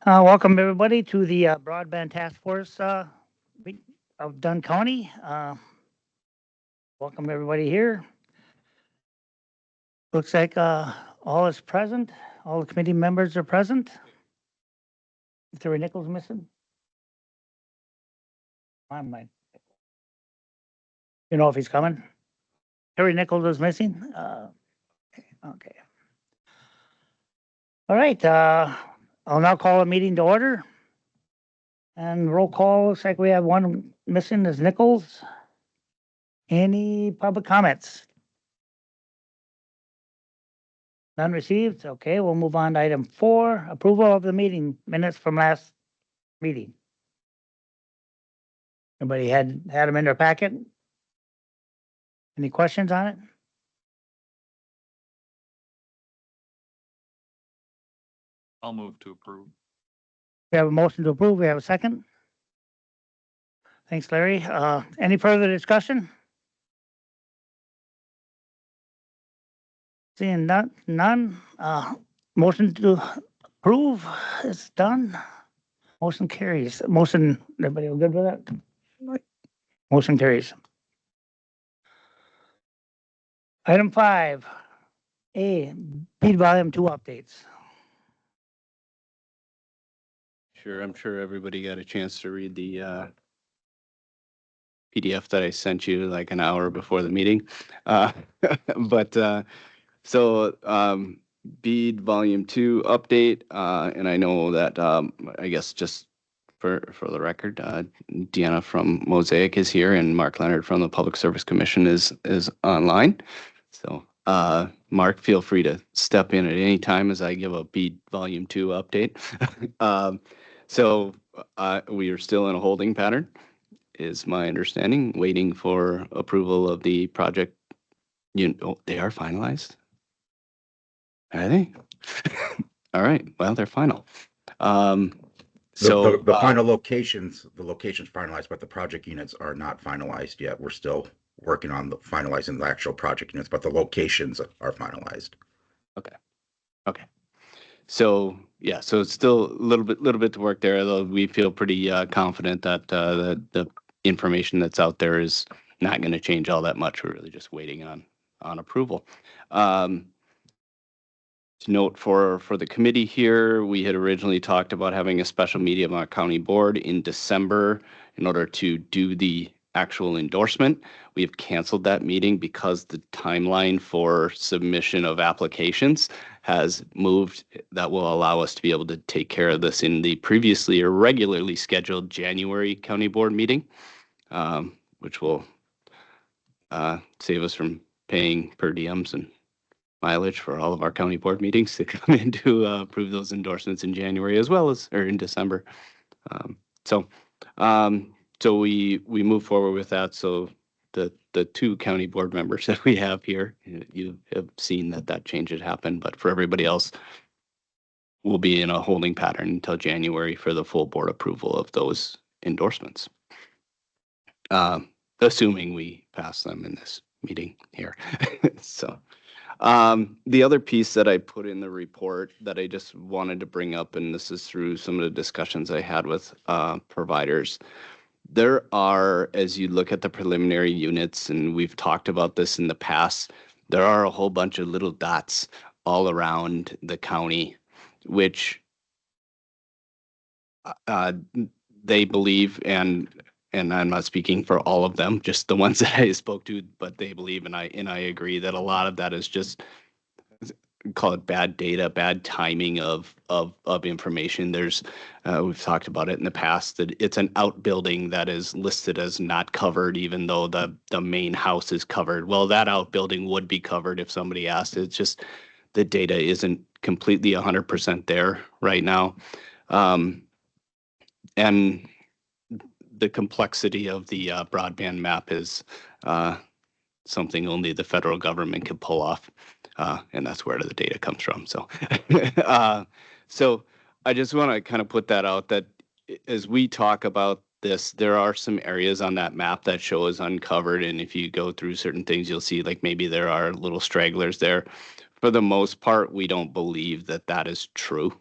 Welcome everybody to the Broadband Taskforce of Dunn County. Welcome everybody here. Looks like all is present. All the committee members are present. Is Terry Nichols missing? I might. You know if he's coming? Terry Nichols is missing? Okay. All right. I'll now call a meeting to order. And roll call, looks like we have one missing is Nichols. Any public comments? None received. Okay, we'll move on to item 4, approval of the meeting minutes from last meeting. Everybody had them in their packet? Any questions on it? I'll move to approve. We have a motion to approve. We have a second. Thanks, Larry. Any further discussion? Seeing none. Motion to approve is done. Motion carries. Everybody all good with that? Motion carries. Item 5, Speed Volume 2 updates. Sure, I'm sure everybody got a chance to read the PDF that I sent you like an hour before the meeting. BEAD Volume 2 update, and I know that, I guess just for the record, Deanna from Mosaic is here and Mark Leonard from the Public Service Commission is online. So, Mark, feel free to step in at any time as I give a BEAD Volume 2 update. We are still in a holding pattern, is my understanding, waiting for approval of the project. They are finalized? Are they? All right, well, they're final. The final locations, the locations finalized, but the project units are not finalized yet. We're still working on finalizing the actual project units, but the locations are finalized. Okay. So it's still a little bit to work there, although we feel pretty confident that the information that's out there is not going to change all that much. We're really just waiting on approval. To note for the committee here, we had originally talked about having a special meeting of our county board in December in order to do the actual endorsement. We have canceled that meeting because the timeline for submission of applications has moved. That will allow us to be able to take care of this in the previously or regularly scheduled January county board meeting, which will save us from paying per diems and mileage for all of our county board meetings to come in to approve those endorsements in January as well as, or in December. So we move forward with that. So the 2 county board members that we have here, you have seen that change had happened, but for everybody else, we'll be in a holding pattern until January for the full board approval of those endorsements. Assuming we pass them in this meeting here. So. The other piece that I put in the report that I just wanted to bring up, and this is through some of the discussions I had with providers, there are, as you look at the preliminary units, and we've talked about this in the past, there are a whole bunch of little dots all around the county, which they believe, and I'm not speaking for all of them, just the ones that I spoke to, but they believe, and I agree that a lot of that is just, call it bad data, bad timing of information. There's, we've talked about it in the past, that it's an outbuilding that is listed as not covered, even though the main house is covered. Well, that outbuilding would be covered if somebody asked. It's just the data isn't completely 100% there right now. And the complexity of the broadband map is something only the federal government can pull off, and that's where the data comes from. So, so I just want to kind of put that out, that as we talk about this, there are some areas on that map that show as uncovered, and if you go through certain things, you'll see like maybe there are little stragglers there. for the most part, we don't believe that that is true.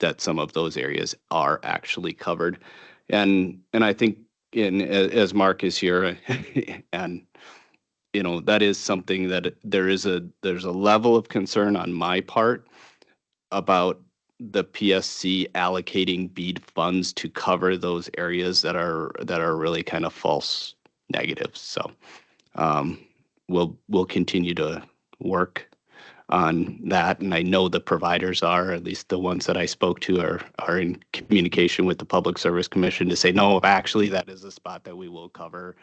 That some of those areas are actually covered, and I think as Mark is here, and that is something that there's a level of concern on my part about the PSC allocating BEAD funds to cover those areas that are really kind of false negatives. So we'll continue to work on that, and I know the providers are, at least the ones that I spoke to are in communication with the Public Service Commission to say, no, actually that is a spot that we will cover.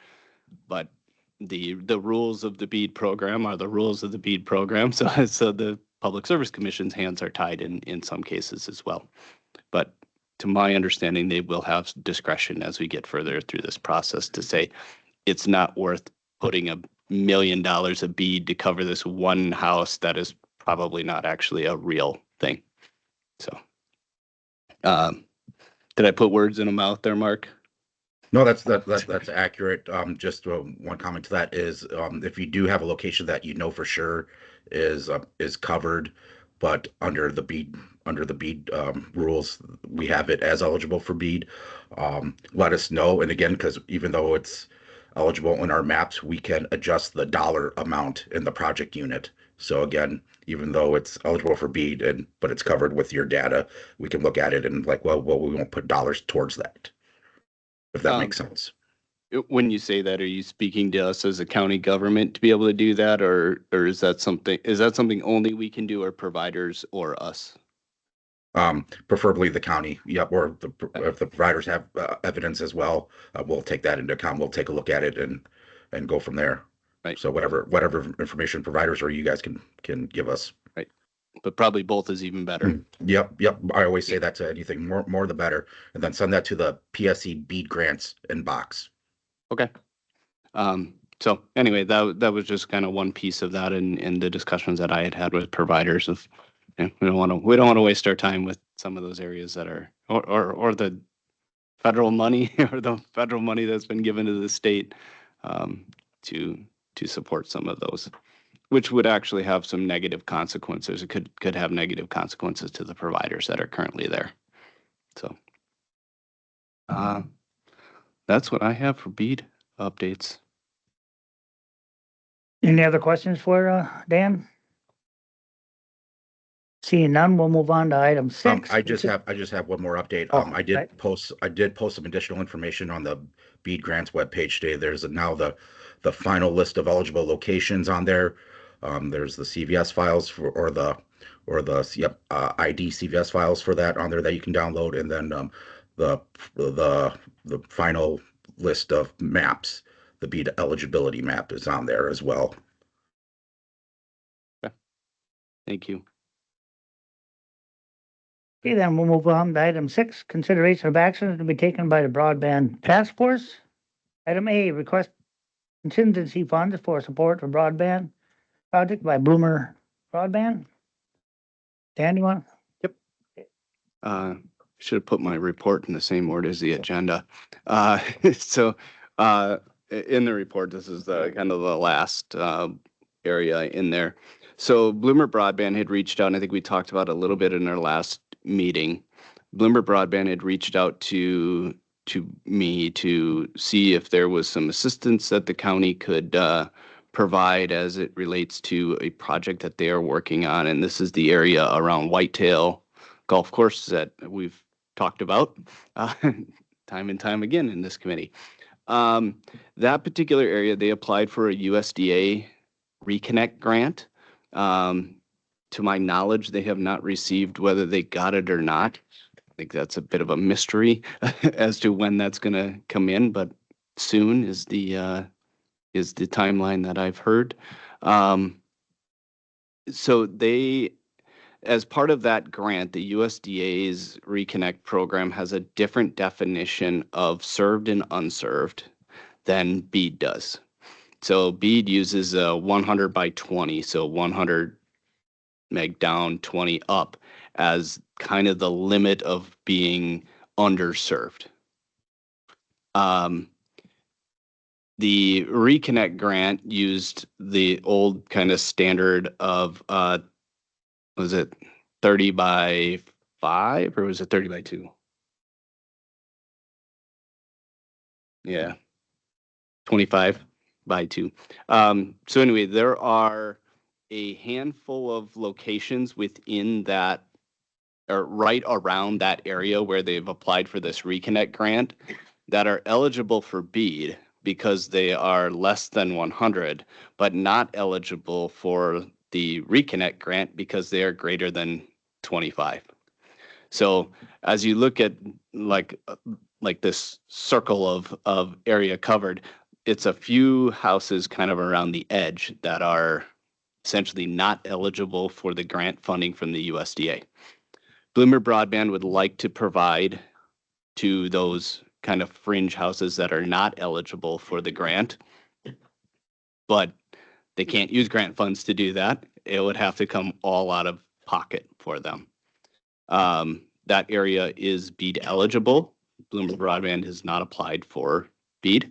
But the rules of the BEAD program are the rules of the BEAD program. So the Public Service Commission's hands are tied in some cases as well. But to my understanding, they will have discretion as we get further through this process to say it's not worth putting $1 million of BEAD to cover this one house that is probably not actually a real thing. So, did I put words in a mouth there, Mark? No, that's accurate. Just one comment to that is, if you do have a location that you know for sure is covered, but under the BEAD rules, we have it as eligible for BEAD. Let us know. And again, because even though it's eligible in our maps, we can adjust the dollar amount in the project unit. So again, even though it's eligible for BEAD but it's covered with your data, we can look at it and like, well, we won't put dollars towards that. If that makes sense. When you say that, are you speaking to us as a county government to be able to do that, or is that something only we can do, or providers or us? Preferably the county. Yep. Or if the providers have evidence as well, we'll take that into account. We'll take a look at it and go from there. Right. So whatever information providers or you guys can give us. Right. But probably both is even better. Yep. I always say that to anything, more the better, and then send that to the PSC BEAD grants inbox. Okay. So anyway, that was just kind of one piece of that in the discussions that I had with providers of, we don't want to waste our time with some of those areas that are or the federal money or the federal money that's been given to the state to support some of those, which would actually have some negative consequences. It could have negative consequences to the providers that are currently there. So that's what I have for BEAD updates. Any other questions for Dan? Seeing none, we'll move on to item 6. I just have one more update. Oh, I did right. post some additional information on the BEAD grants webpage today. There's now the final list of eligible locations on there. There's the CVS files or the ID CVS files for that on there that you can download, and then the final list of maps. The BEAD eligibility map is on there as well. Thank you. Okay, then we'll move on to item 6, consideration of actions to be taken by the Broadband Taskforce. Item A, request contingency funds for support for broadband project by Bloomer Broadband. Dan, you want? Should have put my report in the same order as the agenda. So in the report, this is the kind of the last area in there. So Bloomer Broadband had reached out, and I think we talked about it a little bit in our last meeting. Bloomer Broadband had reached out to me to see if there was some assistance that the county could provide as it relates to a project that they are working on. And this is the area around Whitetail Golf Course that we've talked about time and time again in this committee. That particular area, they applied for a USDA Reconnect grant. To my knowledge, they have not received whether they got it or not. I think that's a bit of a mystery as to when that's going to come in, but soon is the timeline that I've heard. So they, as part of that grant, the USDA's Reconnect program has a different definition of served and unserved than BEAD does. So BEAD uses a 100 by 20, so 100 meg down, 20 up, as kind of the limit of being underserved. The Reconnect grant used the old kind of standard of, was it 30 by 5 or was it 30 by 2? Yeah. 25 by 2. So anyway, there are a handful of locations within that, or right around that area where they've applied for this Reconnect grant that are eligible for BEAD because they are less than 100, but not eligible for the Reconnect grant because they are greater than 25. So as you look at like this circle of area covered, it's a few houses kind of around the edge that are essentially not eligible for the grant funding from the USDA. Bloomer Broadband would like to provide to those kind of fringe houses that are not eligible for the grant, but they can't use grant funds to do that. It would have to come all out of pocket for them. That area is BEAD eligible. Bloomer Broadband has not applied for BEAD.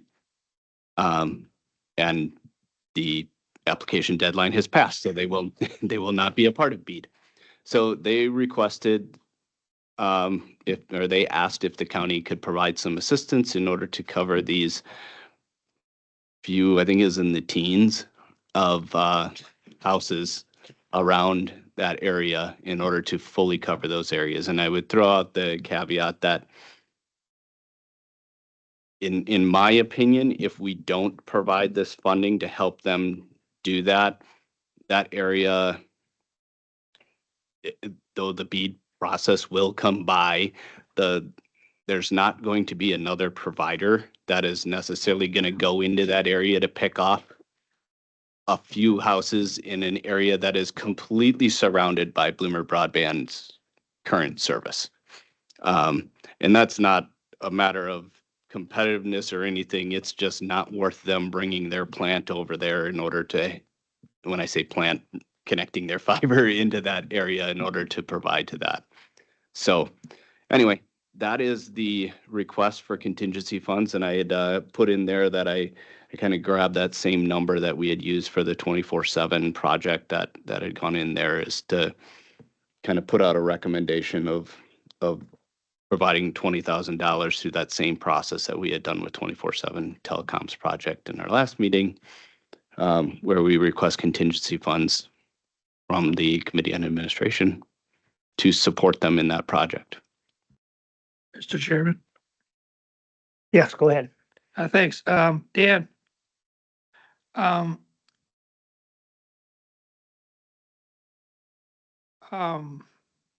And the application deadline has passed, so they will not be a part of BEAD. So they requested they asked if the county could provide some assistance in order to cover these few, I think is in the teens of houses around that area in order to fully cover those areas. And I would throw out the caveat that in my opinion, if we don't provide this funding to help them do that, that area, though the BEAD process will come by, there's not going to be another provider that is necessarily going to go into that area to pick off a few houses in an area that is completely surrounded by Bloomer Broadband's current service. And that's not a matter of competitiveness or anything. It's just not worth them bringing their plant over there in order to, when I say plant, connecting their fiber into that area in order to provide to that. So anyway, that is the request for contingency funds. And I had put in there that I kind of grabbed that same number that we had used for the 24/7 project that had gone in there, is to kind of put out a recommendation of providing $20,000 through that same process that we had done with 24/7 telecoms project in our last meeting, where we request contingency funds from the Committee on Administration to support them in that project. Mr. Chairman. Yes, go ahead. Thanks. Dan.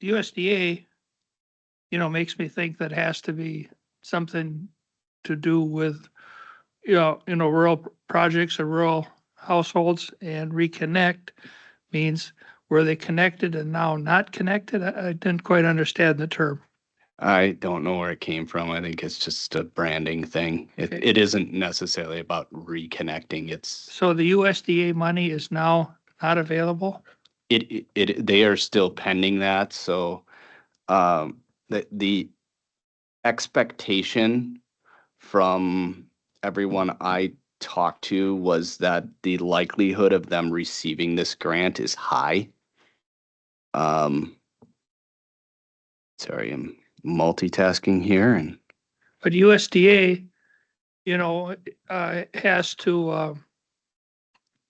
USDA, makes me think that has to be something to do with, rural projects or rural households, and reconnect means were they connected and now not connected? I didn't quite understand the term. I don't know where it came from. I think it's just a branding thing. Okay. It isn't necessarily about reconnecting. It's So the USDA money is now not available? they are still pending that. So the expectation from everyone I talked to was that the likelihood of them receiving this grant is high. Sorry, I'm multitasking here. And But USDA, has to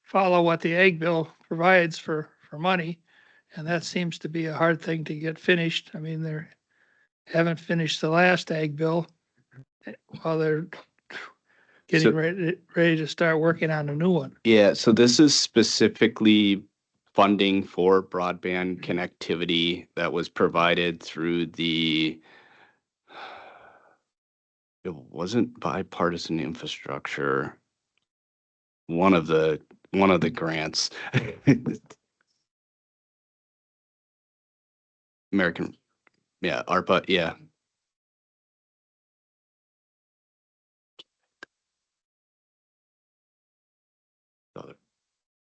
follow what the ag bill provides for money. And that seems to be a hard thing to get finished. I mean, they haven't finished the last ag bill while they're getting ready to start working on a new one. yeah, so this is specifically funding for broadband connectivity that was provided through it wasn't bipartisan infrastructure. One of the grants. American, yeah, ARPA, yeah.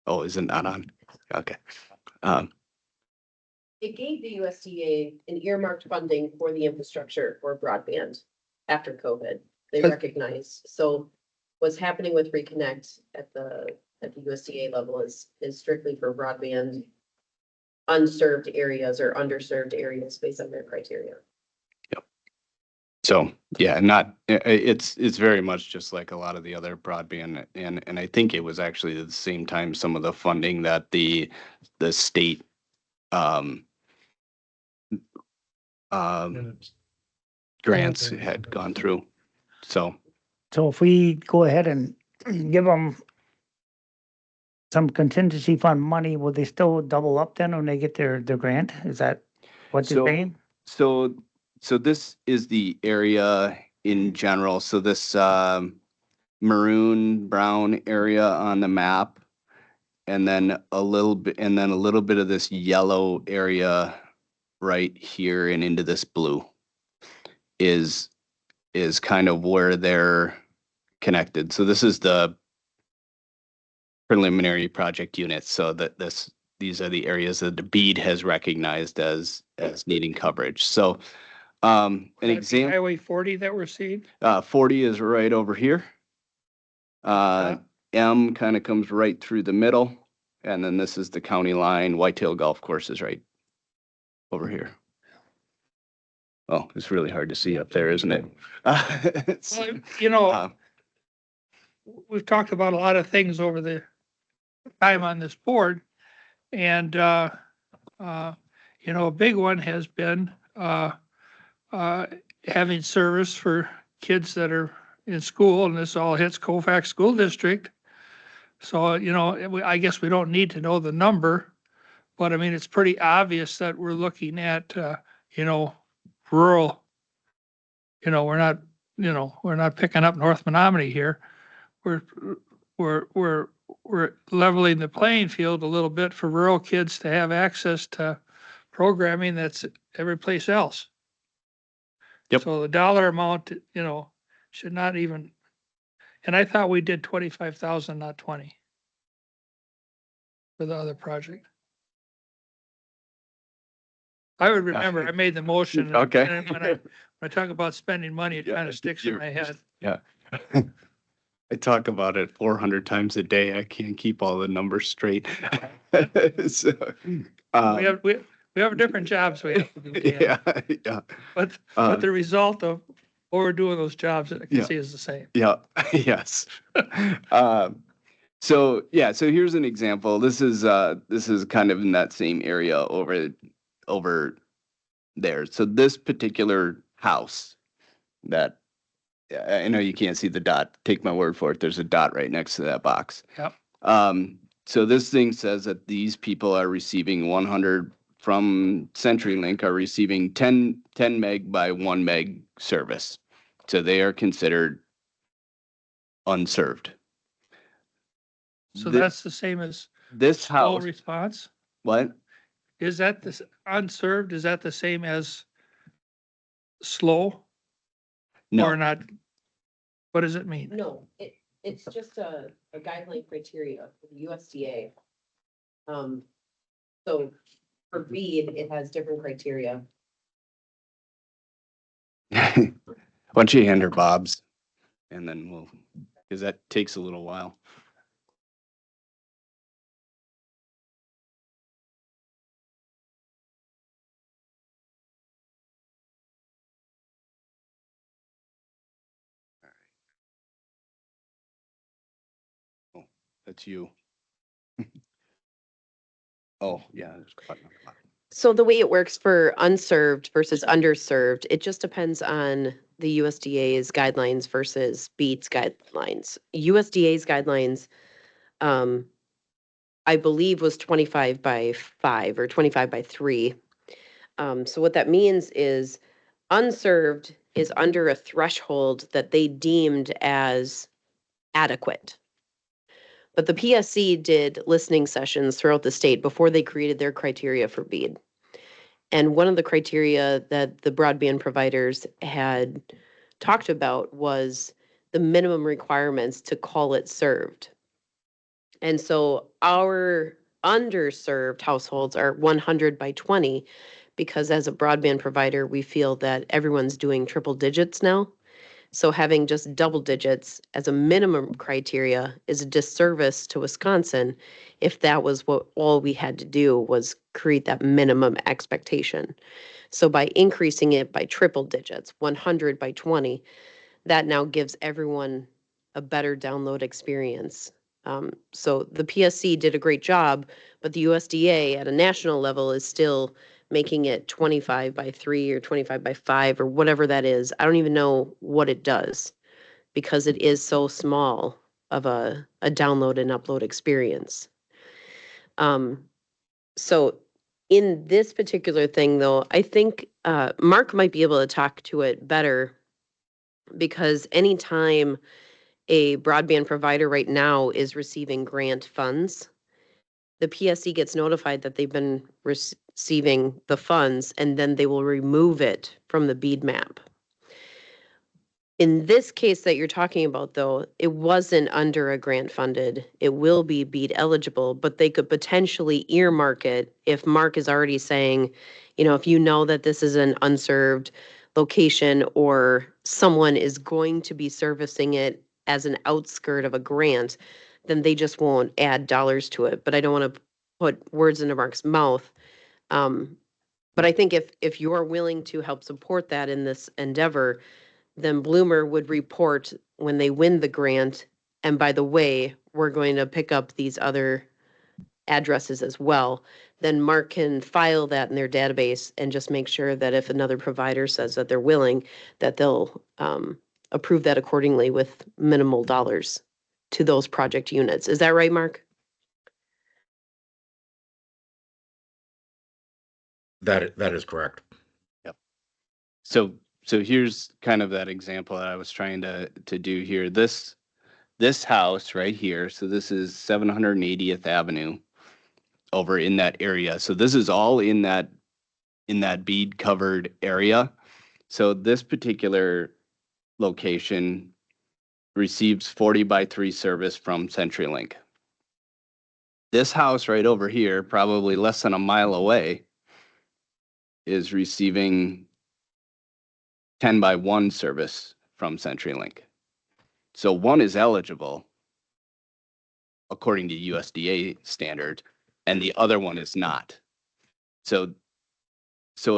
Oh, is it not on? Okay. It gave the USDA an earmarked funding for the infrastructure for broadband after COVID. They But- recognized. So what's happening with Reconnect at the USDA level is strictly for broadband unserved areas or underserved areas based on their criteria. So, yeah, it's very much just like a lot of the other broadband, and I think it was actually at the same time some of the funding that the state grants had gone through. So, So if we go ahead and give them some contingency fund money, will they still double up then when they get their grant? Is that what you're So- saying? so this is the area in general. So this maroon brown area on the map, and then a little bit of this yellow area right here and into this blue is kind of where they're connected. So this is the preliminary project units. So that these are the areas that the BEAD has recognized as needing coverage. So an That'd be example, Highway 40 that we're seeing. 40 is right over here. M kind of comes right through the middle, and then this is the county line. Whitetail Golf Course is right over here. Oh, it's really hard to see up there, isn't it? It's, Well, you know, uh, we've talked about a lot of things over the time on this board. And, you know, a big one has been, having service for kids that are in school, and this all hits Colfax School District. So, you know, I guess we don't need to know the number, but I mean, it's pretty obvious that we're looking at, you know, rural. You know, we're not picking up North Menominee here. We're leveling the playing field a little bit for rural kids to have access to programming that's every place else. Yep. So the dollar amount, you know, should not even, and I thought we did 25,000, not 20 for the other project. I would remember, I made the motion. and- Okay. and when I talk about spending money, it Yeah, kind of sticks in you're- my head. Yeah. I talk about it 400 times a day. I can't keep all the numbers straight. So, We have different jobs we have to do, Dan. yeah, yeah, But uh, the result of what we're doing those jobs, I can Yeah. see is the same. yeah, yes. So yeah, so here's an example. This is kind of in that same area over there. So this particular house that I know you can't see the dot. Take my word for it. There's a dot right next to that box. Yep. So this thing says that these people are receiving 100 from CenturyLink are receiving 10 meg by 1 meg service. So they are considered unserved. So Thi- that's the same as this slow house, response? what? Is that this unserved, is that the same as slow No, or not? What does it mean? No, it's just a guideline criteria for the USDA. So for BEAD, it has different criteria. why don't you hand her Bob's, and then we'll, because that takes a little while. Oh, that's you. Oh, yeah. There's a button on the bottom. So the way it works for unserved versus underserved, it just depends on the USDA's guidelines versus BEAD's guidelines. USDA's guidelines, I believe was 25 by 5 or 25 by 3. So what that means is unserved is under a threshold that they deemed as adequate. But the PSC did listening sessions throughout the state before they created their criteria for BEAD. And one of the criteria that the broadband providers had talked about was the minimum requirements to call it served. And so our underserved households are 100 by 20 because as a broadband provider, we feel that everyone's doing triple digits now. So having just double digits as a minimum criteria is a disservice to Wisconsin if that was what all we had to do was create that minimum expectation. So by increasing it by triple digits, 100 by 20, that now gives everyone a better download experience. So the PSC did a great job, but the USDA at a national level is still making it 25 by 3 or 25 by 5 or whatever that is. I don't even know what it does because it is so small of a download and upload experience. So in this particular thing, though, I think Mark might be able to talk to it better because anytime a broadband provider right now is receiving grant funds, the PSC gets notified that they've been receiving the funds and then they will remove it from the BEAD map. In this case that you're talking about, though, it wasn't under a grant funded. It will be BEAD eligible, but they could potentially earmark it if Mark is already saying, if you know that this is an unserved location or someone is going to be servicing it as an outskirt of a grant, then they just won't add dollars to it. But I don't want to put words into Mark's mouth. But I think if you're willing to help support that in this endeavor, then Bloomer would report when they win the grant. And by the way, we're going to pick up these other addresses as well. Then Mark can file that in their database and just make sure that if another provider says that they're willing, that they'll approve that accordingly with minimal dollars to those project units. Is that right, Mark? That is correct. So here's kind of that example that I was trying to do here. This house right here, so this is 780th Avenue over in that area. So this is all in that bead covered area. So this particular location receives 40 by 3 service from CenturyLink. This house right over here, probably less than a mile away, is receiving 10 by 1 service from CenturyLink. So one is eligible according to USDA standard, and the other one is not. So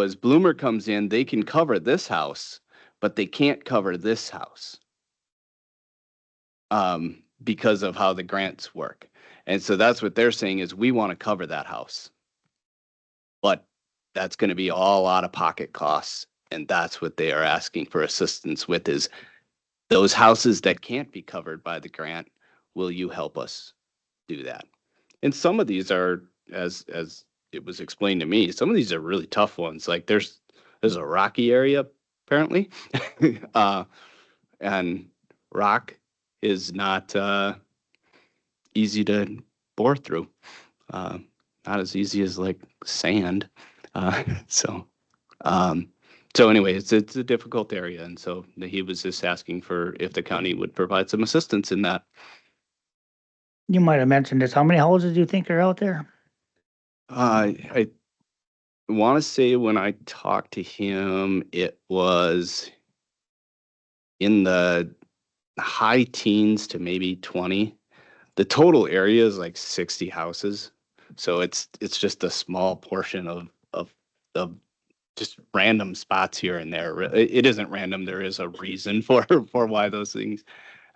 as Bloomer comes in, they can cover this house, but they can't cover this house because of how the grants work. And so that's what they're saying is we want to cover that house. But that's going to be all out of pocket costs. And that's what they are asking for assistance with is those houses that can't be covered by the grant, will you help us do that? And some of these are, as it was explained to me, some of these are really tough ones. Like there's a rocky area apparently, and rock is not easy to bore through. Not as easy as like sand. So anyway, it's a difficult area, and so he was just asking for if the county would provide some assistance in that. You might have mentioned this. How many houses do you think are out there? I want to say when I talked to him, it was in the high teens to maybe 20. The total area is like 60 houses. So it's just a small portion of just random spots here and there. It isn't random. There is a reason for why those things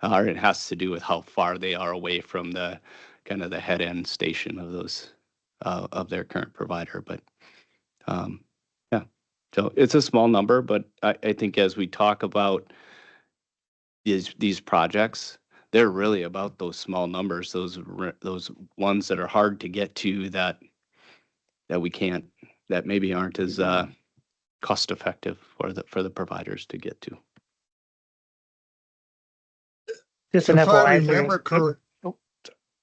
are. It has to do with how far they are away from the kind of the head end station of those of their current provider. But yeah, so it's a small number, but I think as we talk about these projects, they're really about those small numbers, those ones that are hard to get to that we can't, that maybe aren't as cost effective for the providers to get to. Just an If I FYI. remember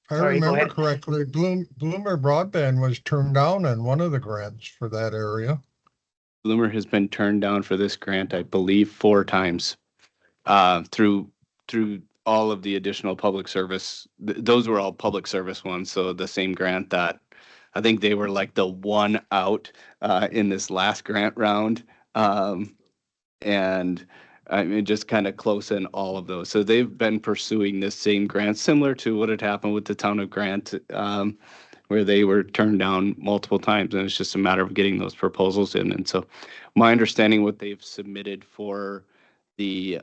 Sorry, go ahead. correctly, Bloomer Broadband was turned down on one of the grants for that area. Bloomer has been turned down for this grant, I believe, 4 times through all of the additional public service. Those were all public service ones. So the same grant that I think they were like the one out in this last grant round. And I mean, just kind of close in all of those. So they've been pursuing this same grant, similar to what had happened with the town of Grant, where they were turned down multiple times, and it's just a matter of getting those proposals in. And so my understanding, what they've submitted for the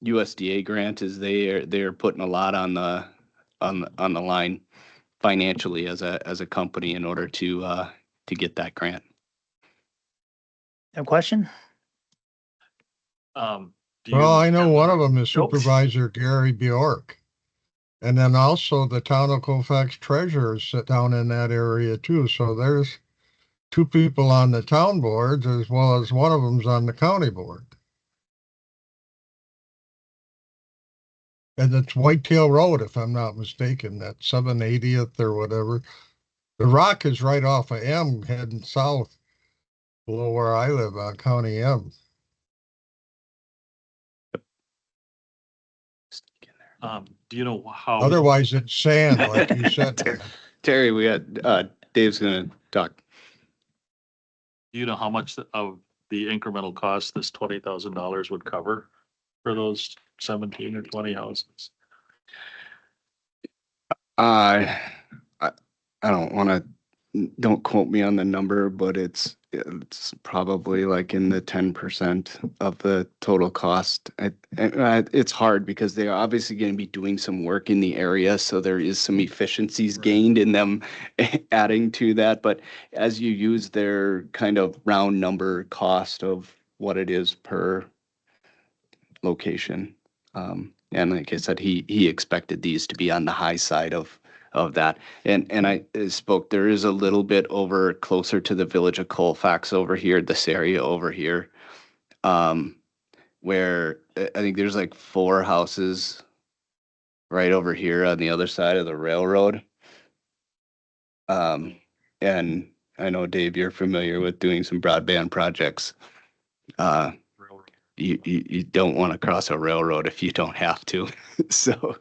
USDA grant is they're putting a lot on the line financially as a company in order to get that grant. A question? Do you- Well, I know one of them is Supervisor Gary Bjork. And then also the town of Colfax treasurers sit down in that area too. So there's two people on the town boards as well as one of them's on the county board. And it's Whitetail Road, if I'm not mistaken, that 780th or whatever. The rock is right off of M heading south below where I live on County M. Do you know how? Otherwise, it's sand, like you said. Terry, we had Dave's gonna talk. Do you know how much of the incremental cost this $20,000 would cover for those 17 or 20 houses? I don't want to, don't quote me on the number, but it's probably like in the 10% of the total cost. It's hard because they're obviously going to be doing some work in the area, so there is some efficiencies gained in them adding to that. But as you use their kind of round number cost of what it is per location, and like I said, he expected these to be on the high side of that. And I spoke, there is a little bit over closer to the village of Colfax over here, this area over here, where I think there's like 4 houses right over here on the other side of the railroad. And I know, Dave, you're familiar with doing some broadband projects. You don't want to cross a railroad if you don't have to. So,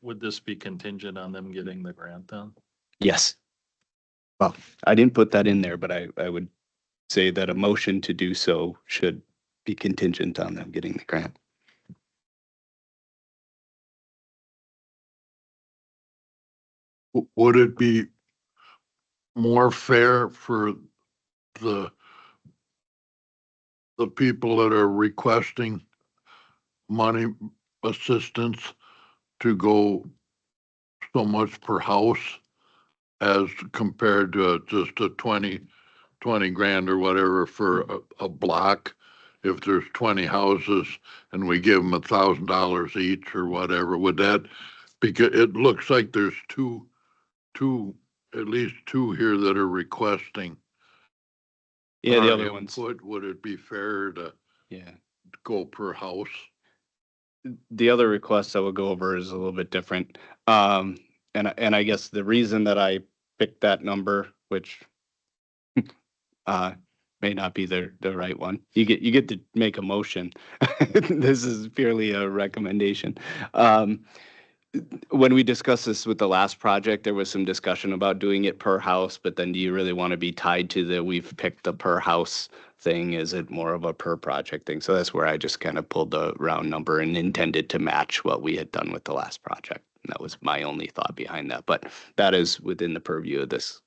Would this be contingent on them getting the grant then? yes. Well, I didn't put that in there, but I would say that a motion to do so should be contingent on them getting the grant. Would it be more fair for the people that are requesting money assistance to go so much per house as compared to just a 20 grand or whatever for a block? If there's 20 houses and we give them $1,000 each or whatever, would that, because it looks like there's at least two here that are requesting. Yeah, the our other ones. input. Would it be fair to Yeah. go per house? The other request I will go over is a little bit different. And I guess the reason that I picked that number, which may not be the right one. You get to make a motion. This is purely a recommendation. When we discussed this with the last project, there was some discussion about doing it per house, but then do you really want to be tied to we've picked the per house thing? Is it more of a per project thing? So that's where I just kind of pulled the round number and intended to match what we had done with the last project. And that was my only thought behind that. But that is within the purview of this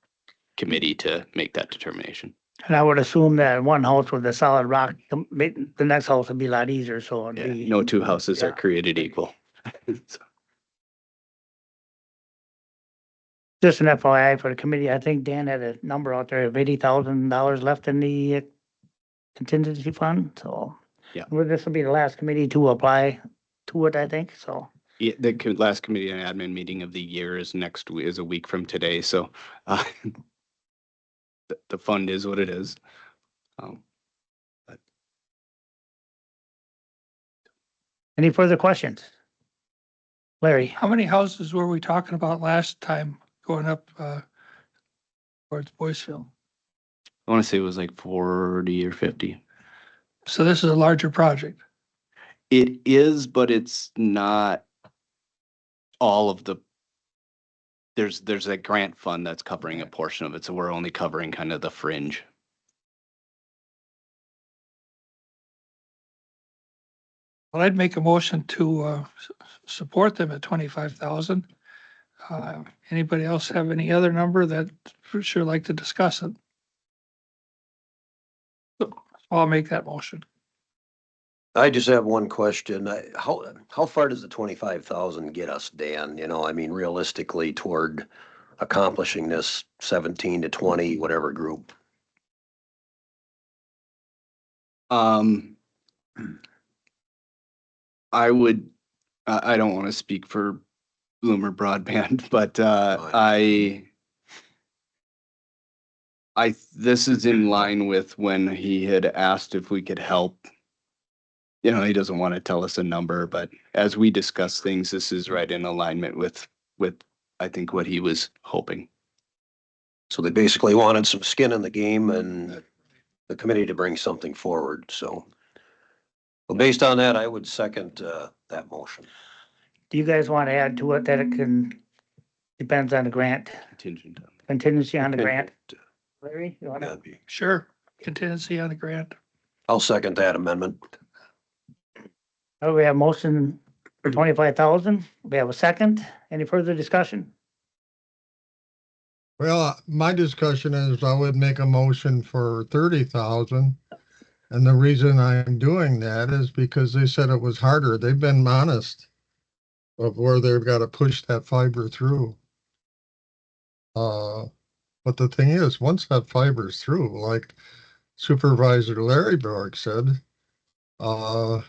committee to make that determination. And I would assume that one house with a solid rock, the next house would be a lot easier, so it'd Yeah, be. no 2 houses are Yeah. created equal. So, Just an FYI for the committee, I think Dan had a number out there of $80,000 left in the contingency fund, so. Yeah. Well, this will be the last committee to apply to it, I think, so. yeah, the last committee and admin meeting of the year is next week, is a week from today. So the fund is what it is. Any further questions? Larry? How many houses were we talking about last time going up towards Boyceville? I want to say it was like 40 or 50. So this is a larger project. It is, but it's not all of the, there's a grant fund that's covering a portion of it. So we're only covering kind of the fringe. Well, I'd make a motion to support them at 25,000. Anybody else have any other number that would sure like to discuss it? So I'll make that motion. I just have one question. How far does the 25,000 get us, Dan? You know, I mean, realistically toward accomplishing this 17 to 20, whatever group? I would, I don't want to speak for Bloomer Broadband, but this is in line with when he had asked if we could help. You know, he doesn't want to tell us a number, but as we discuss things, this is right in alignment with I think what he was hoping. So they basically wanted some skin in the game and the committee to bring something forward, so. Well, based on that, I would second that motion. Do you guys want to add to it that it depends on the grant, Contingent. contingency on the grant? Larry, you want to? That'd be- Sure. Contingency on the grant. I'll second that amendment. Oh, we have motion for 25,000. We have a second. Any further discussion? Well, my discussion is I would make a motion for 30,000. And the reason I'm doing that is because they said it was harder. They've been honest of where they've got to push that fiber through. But the thing is, once that fiber's through, like Supervisor Larry Borg said, on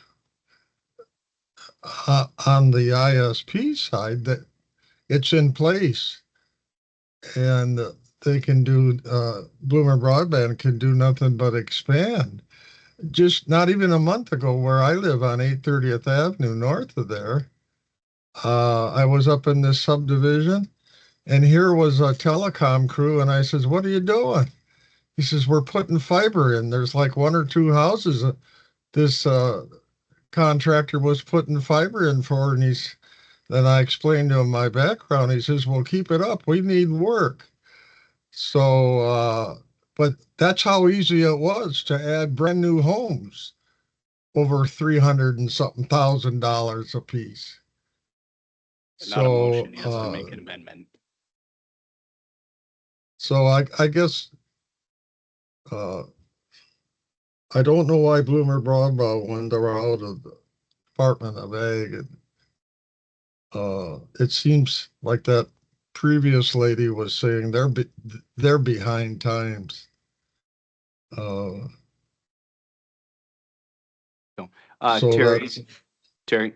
the ISP side, that it's in place. And they can do, Bloomer Broadband can do nothing but expand. Just not even a month ago, where I live on 830th Avenue north of there, I was up in this subdivision, and here was a telecom crew, and I says, "What are you doing?" He says, "We're putting fiber in. There's like one or two houses this contractor was putting fiber in for," and then I explained to him my background. He says, "Well, keep it up. We need work." So, but that's how easy it was to add brand new homes, over 300 and something $1,000 a piece. Not a motion, he has to make an amendment. So I guess, I don't know why Bloomer Broadband wanted her out of the Department of Ag. It seems like that previous lady was saying they're behind times. So Terry,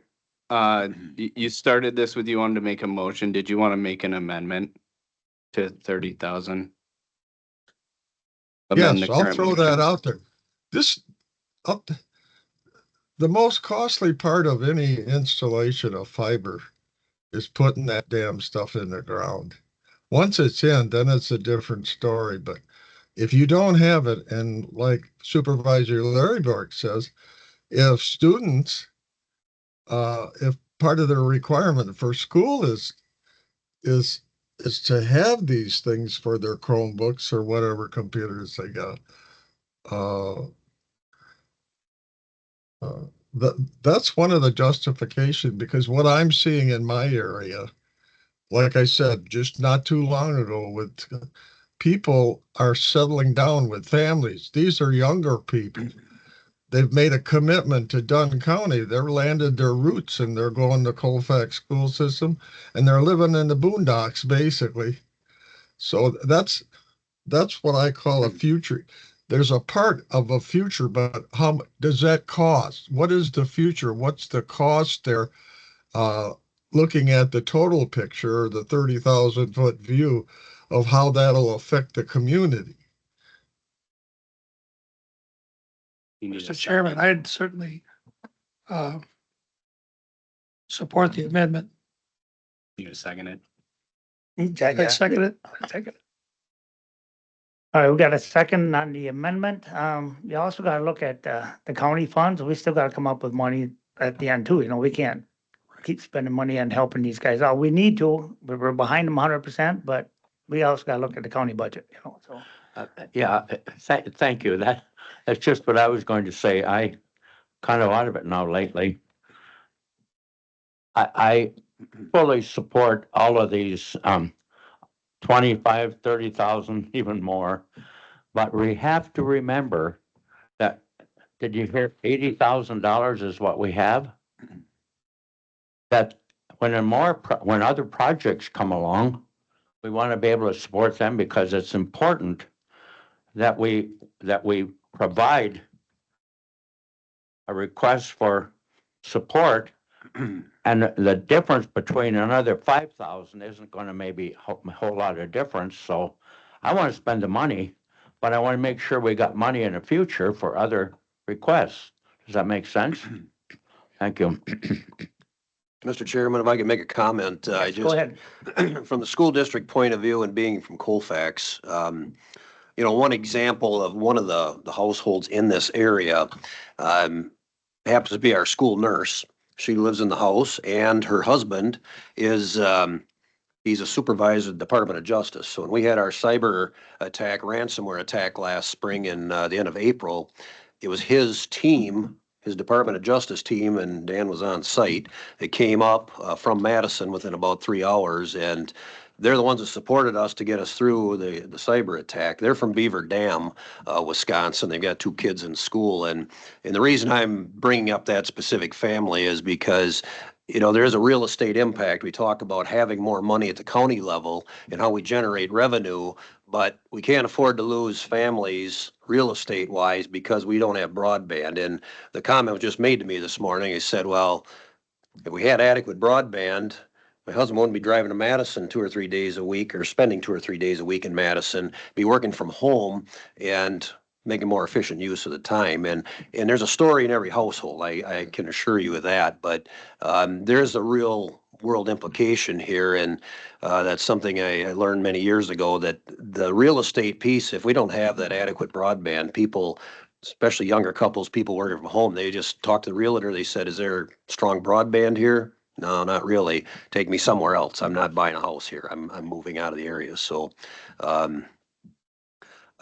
you started this with, you wanted to make a motion. Did you want to make an amendment to 30,000? Yes, I'll throw that out there. The most costly part of any installation of fiber is putting that damn stuff in the ground. Once it's in, then it's a different story. But if you don't have it, and like Supervisor Larry Bork says, if students, if part of their requirement for school is to have these things for their Chromebooks or whatever computers they got, that's one of the justification, because what I'm seeing in my area, like I said, just not too long ago, with people are settling down with families. These are younger people. They've made a commitment to Dunn County. They're landed their roots and they're going to Colfax school system, and they're living in the boondocks basically. So that's what I call a future. There's a part of a future, but how does that cost? What is the future? What's the cost there? Looking at the total picture, the 30,000-foot view of how that'll affect the community. Mr. Chairman, I'd certainly support the amendment. You gonna second it? I second it. I second it. All right, we got a second on the amendment. You also got to look at the county funds. We still got to come up with money at the end too. You know, we can't keep spending money on helping these guys out. We need to, but we're behind them 100%, but we also got to look at the county budget, you know, so. Yeah, thank you. That's just what I was going to say. I kind of out of it now lately. I fully support all of these, 25, 30,000, even more. But we have to remember that, did you hear $80,000 is what we have? That when other projects come along, we want to be able to support them because it's important that we provide a request for support. And the difference between another 5,000 isn't going to maybe a whole lot of difference. So I want to spend the money, but I want to make sure we got money in the future for other requests. Does that make sense? Thank you. Mr. Chairman, if I could make a comment, Yes, go ahead. from the school district point of view and being from Colfax, one example of one of the households in this area, happens to be our school nurse. She lives in the house and her husband is, he's a supervisor at the Department of Justice. So when we had our cyber attack, ransomware attack last spring in the end of April, it was his team, his Department of Justice team, and Dan was on site. It came up from Madison within about 3 hours, and they're the ones that supported us to get us through the cyber attack. They're from Beaver Dam, Wisconsin. They've got 2 kids in school, and the reason I'm bringing up that specific family is because there's a real estate impact. We talk about having more money at the county level and how we generate revenue, but we can't afford to lose families real estate wise because we don't have broadband. And the comment was just made to me this morning. He said, well, if we had adequate broadband, my husband wouldn't be driving to Madison 2 or 3 days a week or spending 2 or 3 days a week in Madison, be working from home and making more efficient use of the time. And there's a story in every household. I can assure you of that. But there's a real world implication here. And that's something I learned many years ago, that the real estate piece, if we don't have that adequate broadband, people, especially younger couples, people working from home, they just talked to the realtor. They said, is there strong broadband here? No, not really. Take me somewhere else. I'm not buying a house here. I'm moving out of the area. So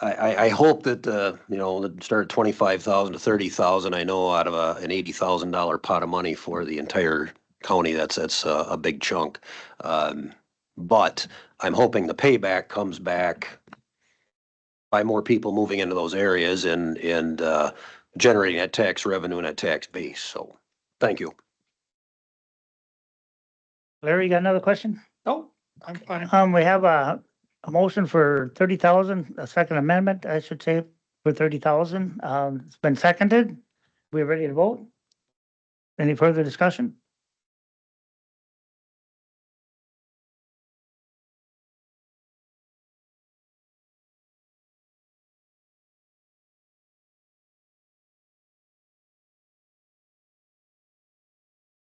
I hope that start at 25,000 to 30,000. I know out of an $80,000 pot of money for the entire county, that's a big chunk. But I'm hoping the payback comes back by more people moving into those areas and generating that tax revenue and that tax base. So, thank you. Larry, you got another question? No, I'm fine. We have a motion for 30,000, a second amendment, I should say, for 30,000. It's been seconded. We're ready to vote. Any further discussion?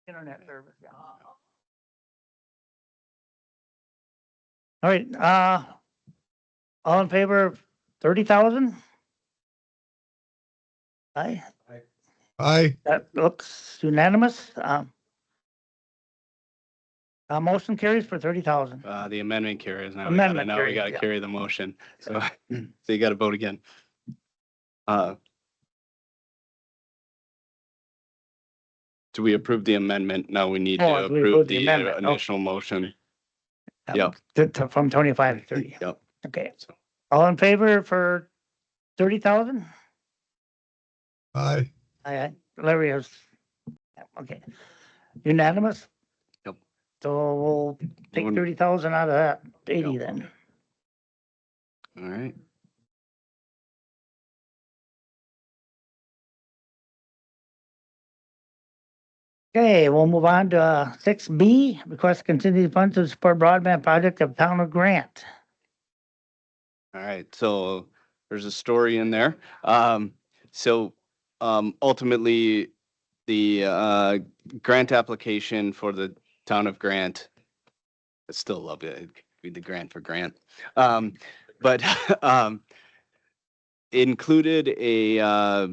Internet service, yeah. All right, all in favor of 30,000? Aye, Aye. that looks unanimous. Motion carries for 30,000. The amendment carries. Now Amendment we carries, gotta yeah. carry the motion. So, so you gotta vote again. Do we approve the amendment? No, we need to Oh, we approve approve the the amendment. Oh. initial motion. Yep. From 25 to 30. Yep. Okay, all in favor for 30,000? Aye. Aye, Larry has, okay. Unanimous? Yep. So we'll take One- 30,000 out of that, 80 Yep. then. All right. Okay, we'll move on to 6B, request contingency funds to support broadband project of town of Grant. All right, so there's a story in there. Ultimately, the grant application for the town of Grant, I still love it, read the grant for Grant. But included a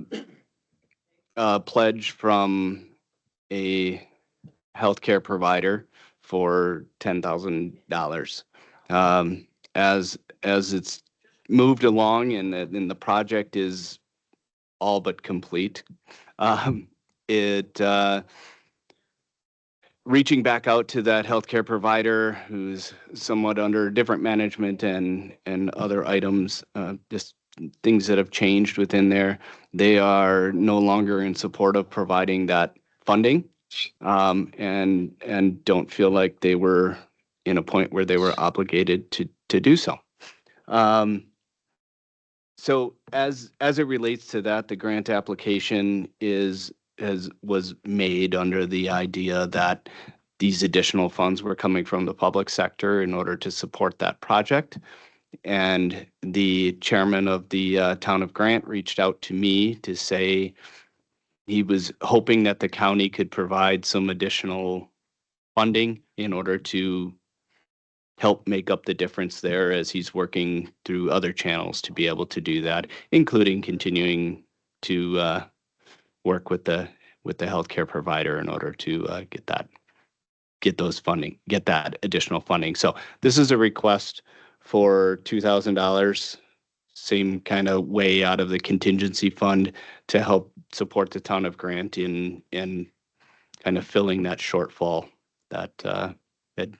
pledge from a healthcare provider for $10,000. As it's moved along and the project is all but complete, it reaching back out to that healthcare provider who's somewhat under different management and other items, just things that have changed within there. They are no longer in support of providing that funding, and don't feel like they were in a point where they were obligated to do so. So as it relates to that, the grant application was made under the idea that these additional funds were coming from the public sector in order to support that project. And the chairman of the town of Grant reached out to me to say he was hoping that the county could provide some additional funding in order to help make up the difference there, as he's working through other channels to be able to do that, including continuing to work with the healthcare provider in order to get that additional funding. So this is a request for $2,000, same kind of way out of the contingency fund to help support the town of Grant in kind of filling that shortfall that had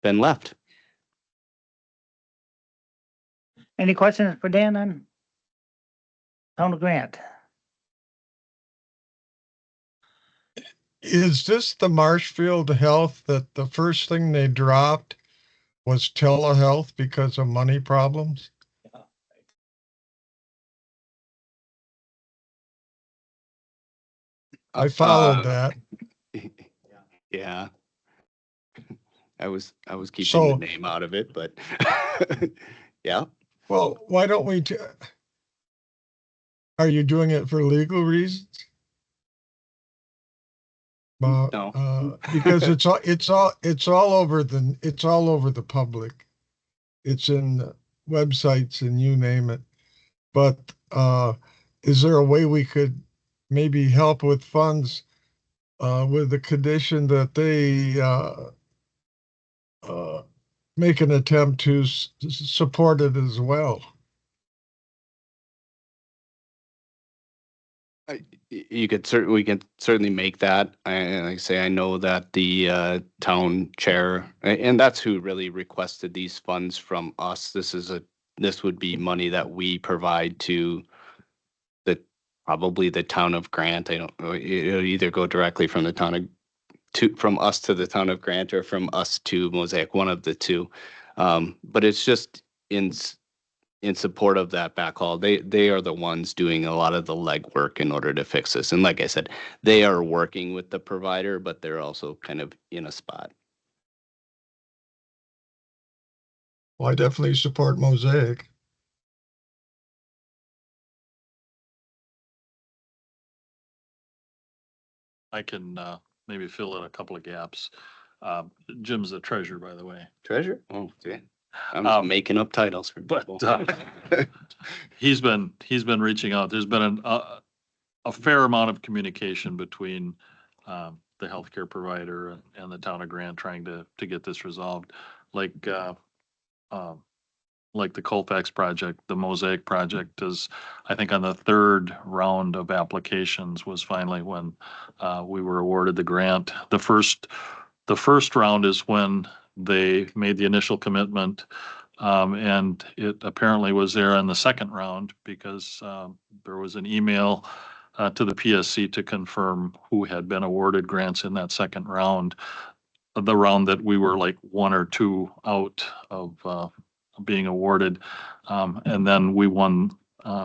been left. Any questions for Dan on Town of Grant? Is this the Marshfield Health that the first thing they dropped was telehealth because of money problems? I followed that. Yeah. I was keeping So- the name out of it, but yeah. Well, why don't we, are you doing it for legal reasons? No. Because it's all over the public. It's in the websites and you name it. But is there a way we could maybe help with funds with the condition that they make an attempt to support it as well? We can certainly make that. And like I say, I know that the town chair, and that's who really requested these funds from us. This would be money that we provide to probably the town of Grant. I don't know. It'll either go directly from the town from us to the town of Grant, or from us to Mosaic, one of the two. But it's just in support of that backhaul. They are the ones doing a lot of the legwork in order to fix this. And like I said, they are working with the provider, but they're also kind of in a spot. Well, I definitely support Mosaic. I can maybe fill in a couple of gaps. Jim's the treasurer, by the way. Treasure? Oh, yeah. I'm just making up titles for people. But he's been reaching out. There's been a fair amount of communication between the healthcare provider and the town of Grant trying to get this resolved. Like the Colfax project, the Mosaic project is, I think, on the third round of applications was finally when we were awarded the grant. The first round is when they made the initial commitment, and it apparently was there in the second round because there was an email to the PSC to confirm who had been awarded grants in that second round, the round that we were like one or two out of being awarded. And then we won,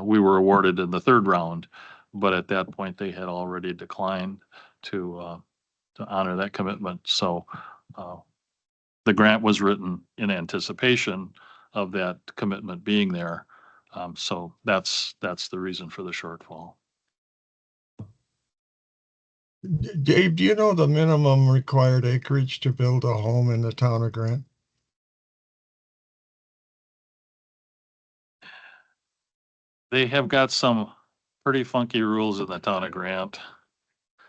we were awarded in the third round, but at that point they had already declined to honor that commitment. So the grant was written in anticipation of that commitment being there. So that's the reason for the shortfall. Dave, do you know the minimum required acreage to build a home in the town of Grant? They have got some pretty funky rules in the town of Grant.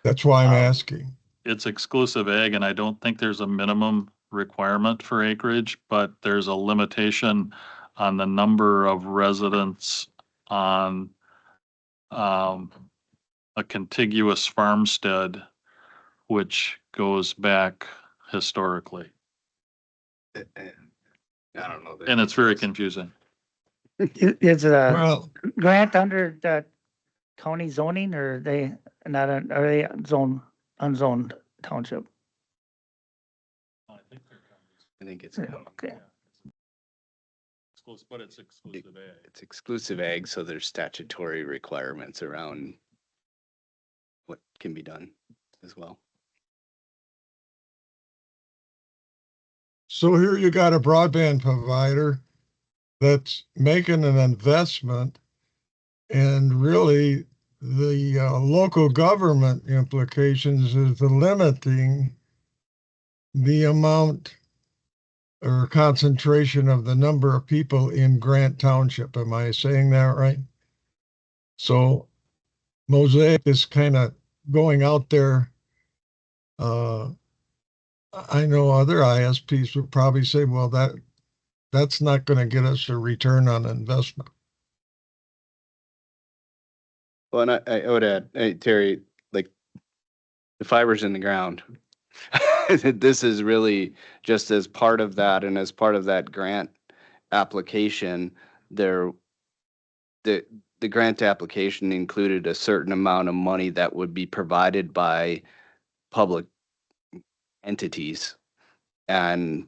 That's why I'm asking. It's exclusive ag, and I don't think there's a minimum requirement for acreage, but there's a limitation on the number of residents on a contiguous farmstead, which goes back historically. I don't know. And it's very confusing. It's a Well, grant under the county zoning, or are they not, are they unzoned township? I think it's, Okay. But it's exclusive ag. it's exclusive ag, so there's statutory requirements around what can be done as well. so here you got a broadband provider that's making an investment, and really the local government implications is the limiting the amount or concentration of the number of people in Grant Township. Am I saying that right? So Mosaic is kind of going out there. I know other ISPs would probably say, well, that's not going to get us a return on investment. Well, and I would add, hey, Terry, like the fiber's in the ground. This is really just as part of that, and as part of that grant application, the grant application included a certain amount of money that would be provided by public entities. And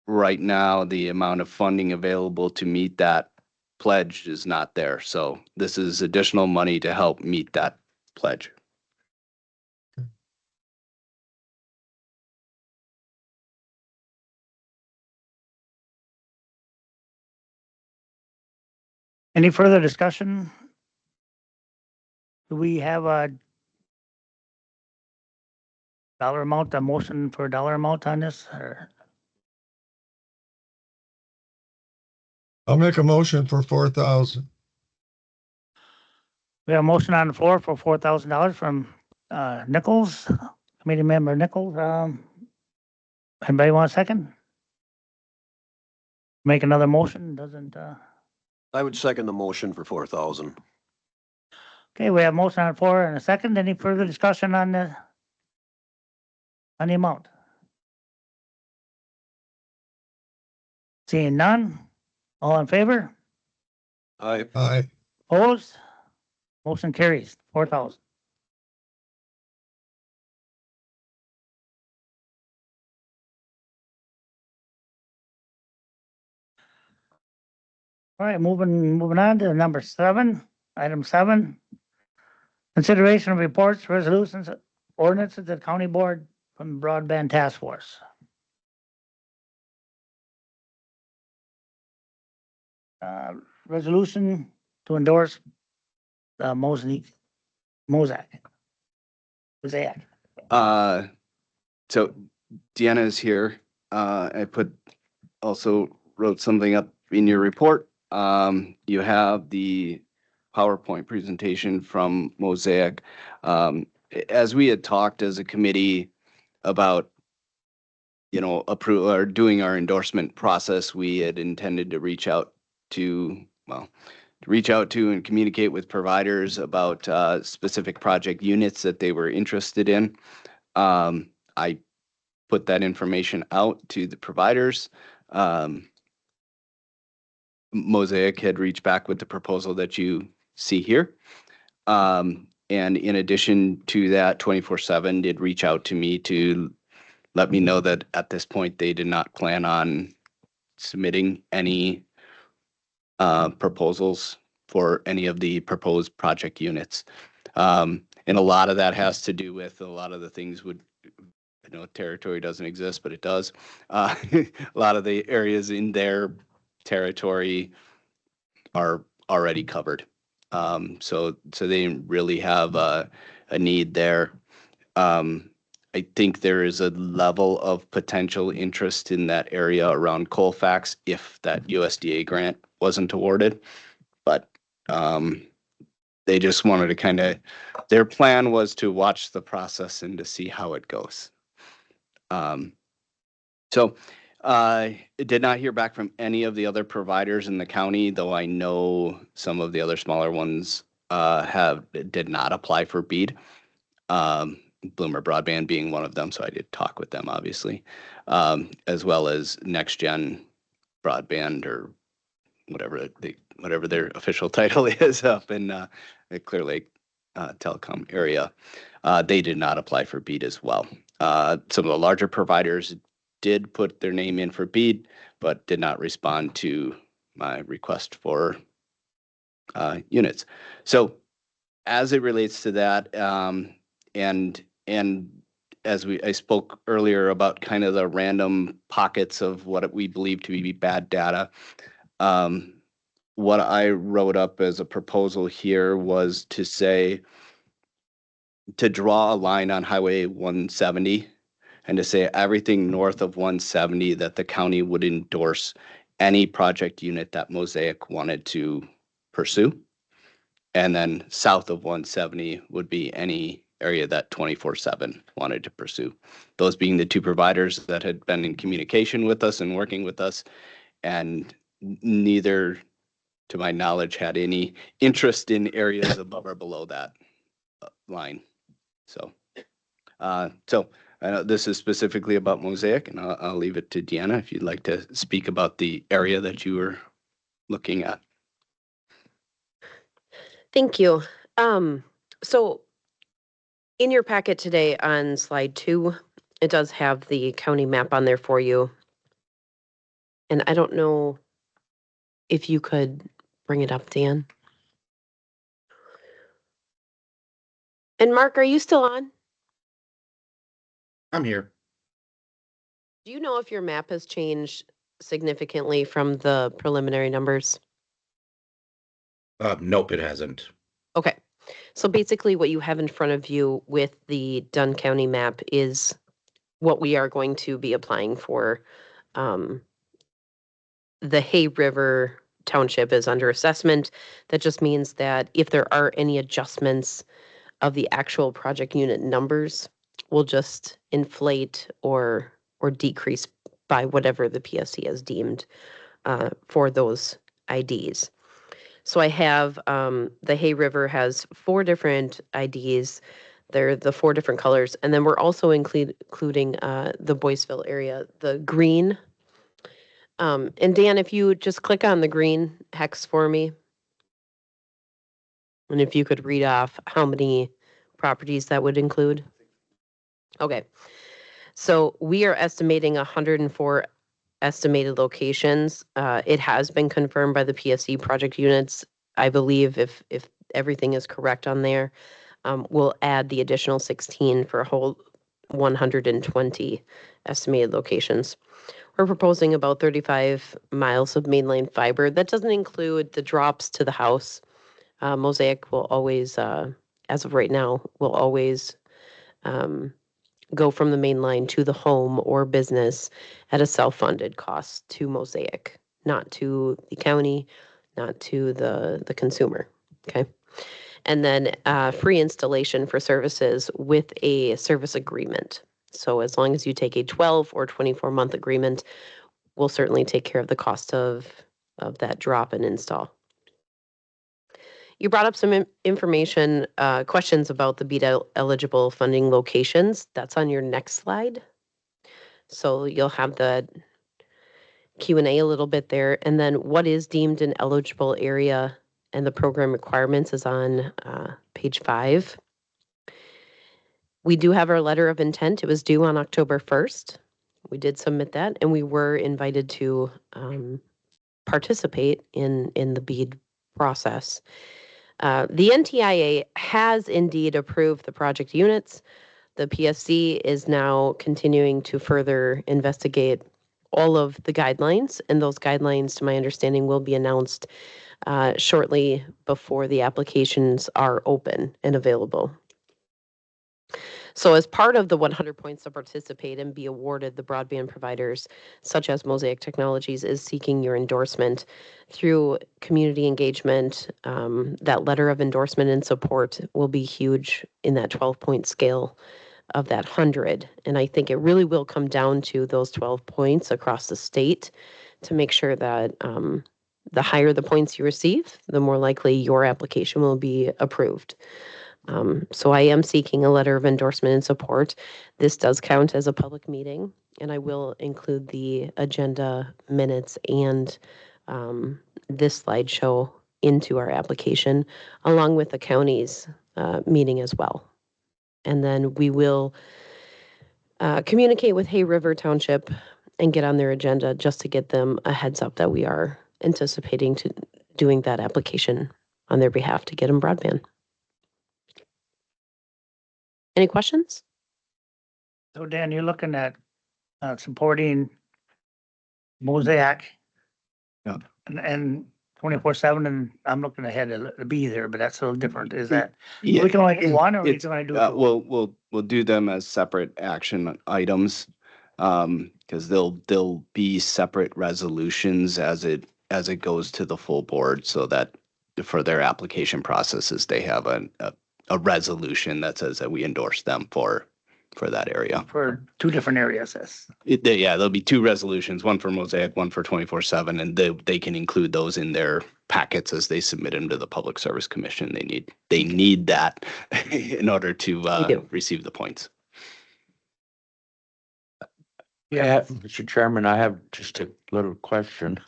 right now, the amount of funding available to meet that pledge is not there. So this is additional money to help meet that pledge. Any further discussion? Do we have a dollar amount, a motion for a dollar amount on this, or? I'll make a motion for 4,000. We have a motion on the floor for $4,000 from Nichols, committee member Nichols. Anybody want a second? Make another motion, doesn't, I would second the motion for 4,000. okay, we have a motion on the floor and a second. Any further discussion on the amount? Seeing none, all in favor? Aye. Opposed? Motion carries, 4,000. All right, moving on to number 7, item 7. Consideration of reports, resolutions, ordinances of the county board from Broadband Task Force. Resolution to endorse Mosaic. So Deanna is here. I also wrote something up in your report. You have the PowerPoint presentation from Mosaic. As we had talked as a committee about, approve or doing our endorsement process, we had intended to reach out to and communicate with providers about specific project units that they were interested in. I put that information out to the providers. Mosaic had reached back with the proposal that you see here. And in addition to that, 24/7 did reach out to me to let me know that at this point, they did not plan on submitting any proposals for any of the proposed project units. And a lot of that has to do with a lot of the things territory doesn't exist, but it does. A lot of the areas in their territory are already covered. So they didn't really have a need there. I think there is a level of potential interest in that area around Colfax if that USDA grant wasn't awarded. But they just wanted to their plan was to watch the process and to see how it goes. Did not hear back from any of the other providers in the county, though I know some of the other smaller ones did not apply for BEAD. Bloomer Broadband being one of them. So I did talk with them, obviously, as well as Next Gen Broadband, or whatever their official title is, up in the Clear Lake telecom area. They did not apply for BEAD as well. Some of the larger providers did put their name in for BEAD, but did not respond to my request for units. So as it relates to that, and as I spoke earlier about kind of the random pockets of what we believe to be bad data, what I wrote up as a proposal here was to say, to draw a line on Highway 170 and to say everything north of 170 that the county would endorse any project unit that Mosaic wanted to pursue. And then south of 170 would be any area that 24/7 wanted to pursue. Those being the two providers that had been in communication with us and working with us, and neither, to my knowledge, had any interest in areas above or below that line. So, I know this is specifically about Mosaic, and I'll leave it to Deanna if you'd like to speak about the area that you were looking at. Thank you. So in your packet today on slide 2, it does have the county map on there for you. And I don't know if you could bring it up, Dan. And Mark, are you still on? I'm here. Do you know if your map has changed significantly from the preliminary numbers? Nope, it hasn't. Okay. So basically what you have in front of you with the Dunn County map is what we are going to be applying for. The Hay River Township is under assessment. That just means that if there are any adjustments of the actual project unit numbers, we'll just inflate or decrease by whatever the PSC has deemed for those IDs. So I have the Hay River has 4 different IDs. They're the 4 different colors. And then we're also including the Boyceville area, the green. And Dan, if you just click on the green hex for me. And if you could read off how many properties that would include. Okay. So we are estimating 104 estimated locations. It has been confirmed by the PSC project units. I believe if everything is correct on there, we'll add the additional 16 for a whole 120 estimated locations. We're proposing about 35 miles of mainline fiber. That doesn't include the drops to the house. Mosaic will always, as of right now, will always go from the main line to the home or business at a self-funded cost to Mosaic, not to the county, not to the consumer, okay? And then free installation for services with a service agreement. So as long as you take a 12 or 24-month agreement, we'll certainly take care of the cost of that drop and install. You brought up some information, questions about the BEAD eligible funding locations. That's on your next slide. So you'll have the Q&A a little bit there. And then what is deemed an eligible area and the program requirements is on page 5. We do have our letter of intent. It was due on October 1st. We did submit that, and we were invited to participate in the BEAD process. The NTIA has indeed approved the project units. The PSC is now continuing to further investigate all of the guidelines, and those guidelines, to my understanding, will be announced shortly before the applications are open and available. So as part of the 100 points to participate and be awarded, the broadband providers, such as Mosaic Technologies, is seeking your endorsement through community engagement. That letter of endorsement and support will be huge in that 12-point scale of that 100. And I think it really will come down to those 12 points across the state to make sure that the higher the points you receive, the more likely your application will be approved. So I am seeking a letter of endorsement and support. This does count as a public meeting, and I will include the agenda minutes and this slideshow into our application, along with the county's meeting as well. And then we will communicate with Hay River Township and get on their agenda just to get them a heads up that we are anticipating to doing that application on their behalf to get them broadband. Any questions? So Dan, you're looking at supporting Mosaic. Yeah. And 24/7, and I'm looking ahead to be there, but that's a little different. Is that, Yeah, we can only do one, or we it's, can only do two? we'll do them as separate action items. Because they'll be separate resolutions as it goes to the full board, so that for their application processes, they have a resolution that says that we endorse them for that area. For two different areas, yes. There'll be two resolutions, one for Mosaic, one for 24/7, and they can include those in their packets as they submit them to the Public Service Commission. They need that in order to receive the points. Yeah, Mr. Chairman, I have just a little question.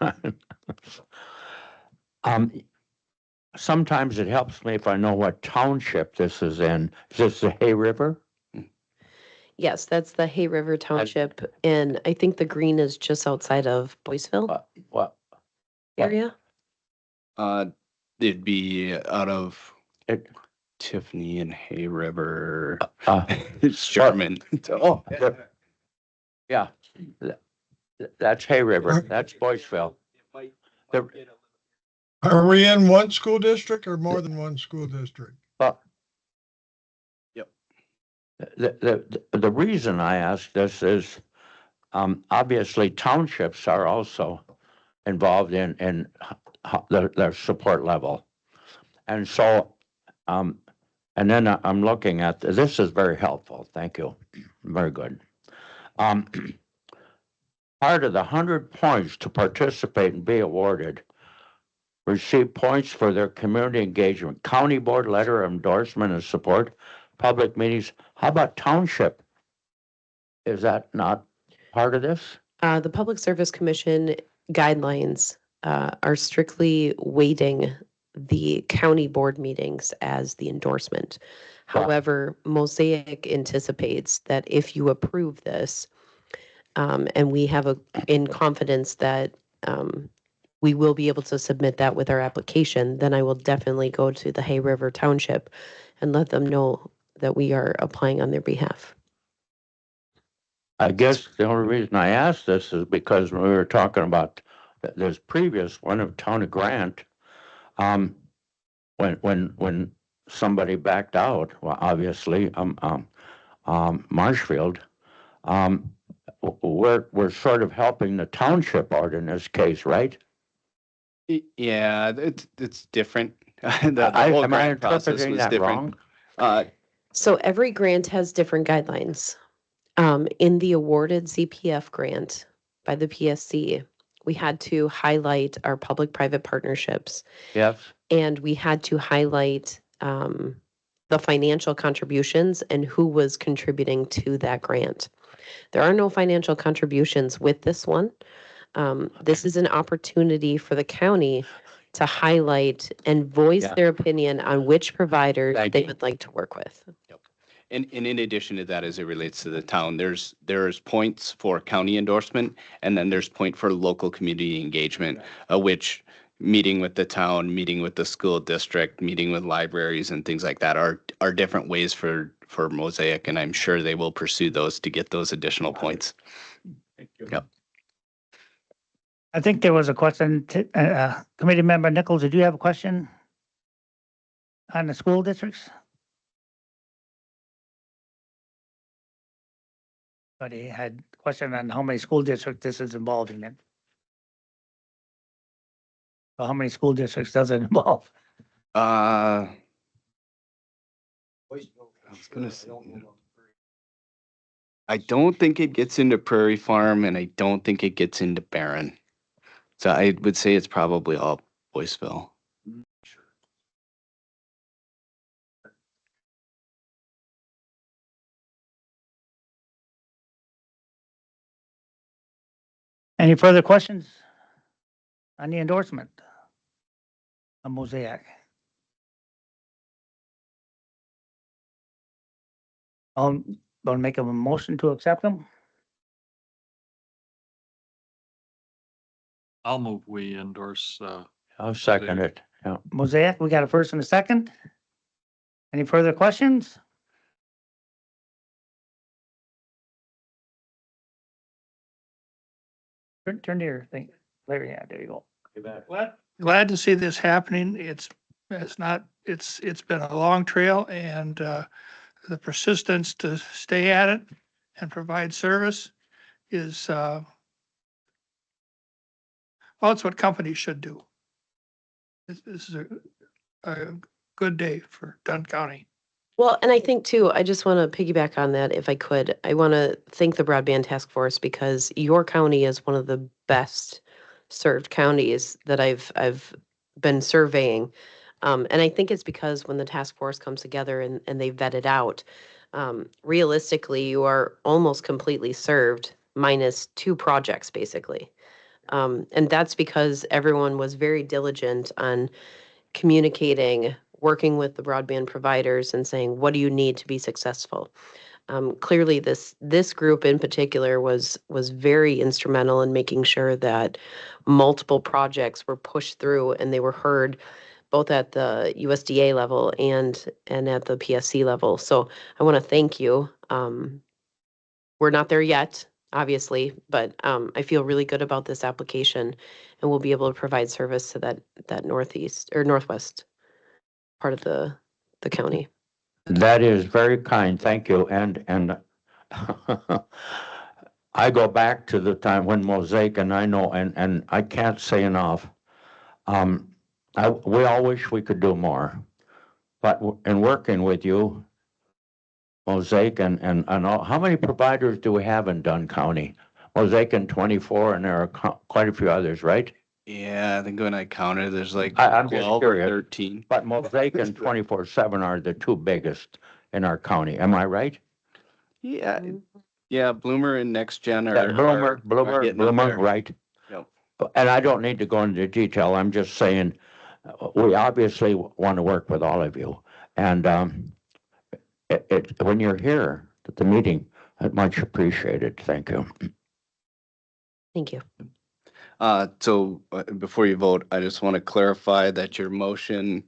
Sometimes it helps me if I know what township this is in. Is this the Hay River? Yes, that's the Hay River Township, and I think the green is just outside of Boyceville What? area. It'd be out of It, Tiffany and Hay River. uh, Sherman. Oh, yeah, that's Hay River. That's Boyceville. Are we in one school district or more than one school district? Yep. The reason I ask this is, obviously townships are also involved in their support level. And so, and then I'm looking at, this is very helpful. Thank you. Very good. Part of the 100 points to participate and be awarded, receive points for their community engagement, county board letter of endorsement and support, public meetings. How about township? Is that not part of this? The Public Service Commission guidelines are strictly weighting the county board meetings as the endorsement. Wow. However, Mosaic anticipates that if you approve this, and we have in confidence that we will be able to submit that with our application, then I will definitely go to the Hay River Township and let them know that we are applying on their behalf. I guess the only reason I asked this is because when we were talking about this previous one of Town of Grant, when somebody backed out, well, obviously, Marshfield, we're sort of helping the township out in this case, right? Yeah, it's different. The whole Am I grant process interpreting was that different. wrong? So every grant has different guidelines. In the awarded ZPF grant by the PSC, we had to highlight our public-private partnerships. Yes. And we had to highlight the financial contributions and who was contributing to that grant. There are no financial contributions with this one. This is an opportunity for the county to highlight and voice their opinion on which provider they would like to work with. Yep. And in addition to that, as it relates to the town, there's points for county endorsement, and then there's point for local community engagement, which meeting with the town, meeting with the school district, meeting with libraries and things like that are different ways for Mosaic, and I'm sure they will pursue those to get those additional points. Thank you. Yep. I think there was a question, Committee Member Nichols, did you have a question on the school districts? But he had a question on how many school districts this is involving in. So how many school districts does it involve? I was gonna say, I don't think it gets into Prairie Farm, and I don't think it gets into Barron. So I would say it's probably all Boyceville. Any further questions on the endorsement of Mosaic? I'll make a motion to accept them. I'll move, we endorse, I'll second it. Yeah. Mosaic, we got a first and a second. Any further questions? Turn to your thing. Larry, yeah, there you go. Glad to see this happening. It's been a long trail and, the persistence to stay at it and provide service is, well, it's what companies should do. This is a good day for Dunn County. Well, and I think too, I just want to piggyback on that if I could. I want to thank the Broadband Task Force because your county is one of the best served counties that I've been surveying. And I think it's because when the task force comes together and they vet it out, realistically, you are almost completely served minus 2 projects, basically. And that's because everyone was very diligent on communicating, working with the broadband providers and saying, what do you need to be successful? Clearly, this group in particular was very instrumental in making sure that multiple projects were pushed through and they were heard both at the USDA level and at the PSC level. So I want to thank you. We're not there yet, obviously, but I feel really good about this application, and we'll be able to provide service to that northeast or northwest part of the county. That is very kind. Thank you. And I go back to the time when Mosaic, and I know, and I can't say enough. We all wish we could do more, but in working with you, Mosaic and all, how many providers do we have in Dunn County? Mosaic and 24, and there are quite a few others, right? Yeah, I think when I counted, there's like I'm just 12 or curious. 13. But Mosaic and 24/7 are the 2 biggest in our county. Am I right? Yeah, yeah, Bloomer and Next Gen Yeah, are Bloomer, getting up there. right? Yep. And I don't need to go into detail. I'm just saying, we obviously want to work with all of you. And when you're here at the meeting, I'd much appreciated. Thank you. Thank you. So before you vote, I just want to clarify that your motion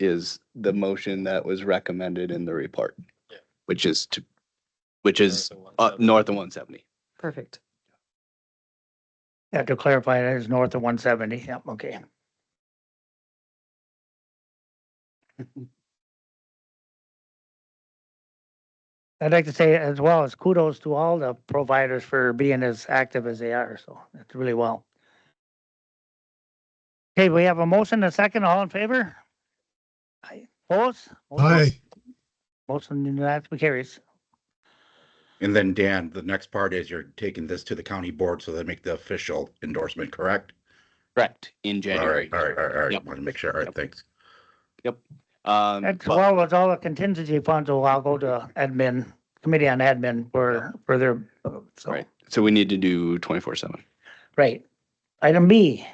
is the motion that was recommended in the report, which is north of 170. Perfect. Yeah, to clarify, that is north of 170. Yep, okay. I'd like to say as well as kudos to all the providers for being as active as they are. So that's really well. Okay, we have a motion and a second. All in favor? Aye. Opposed? Aye. Motion unanimously carries. And then Dan, the next part is you're taking this to the county board so they make the official endorsement, correct? Correct, in All January. right, all right. Yep. Want to make sure. All right, Yep. thanks. Yep. As But- well as all the contingency funds will all go to admin, committee on admin for their, so, Right, so we need to do 24/7. right. Item B.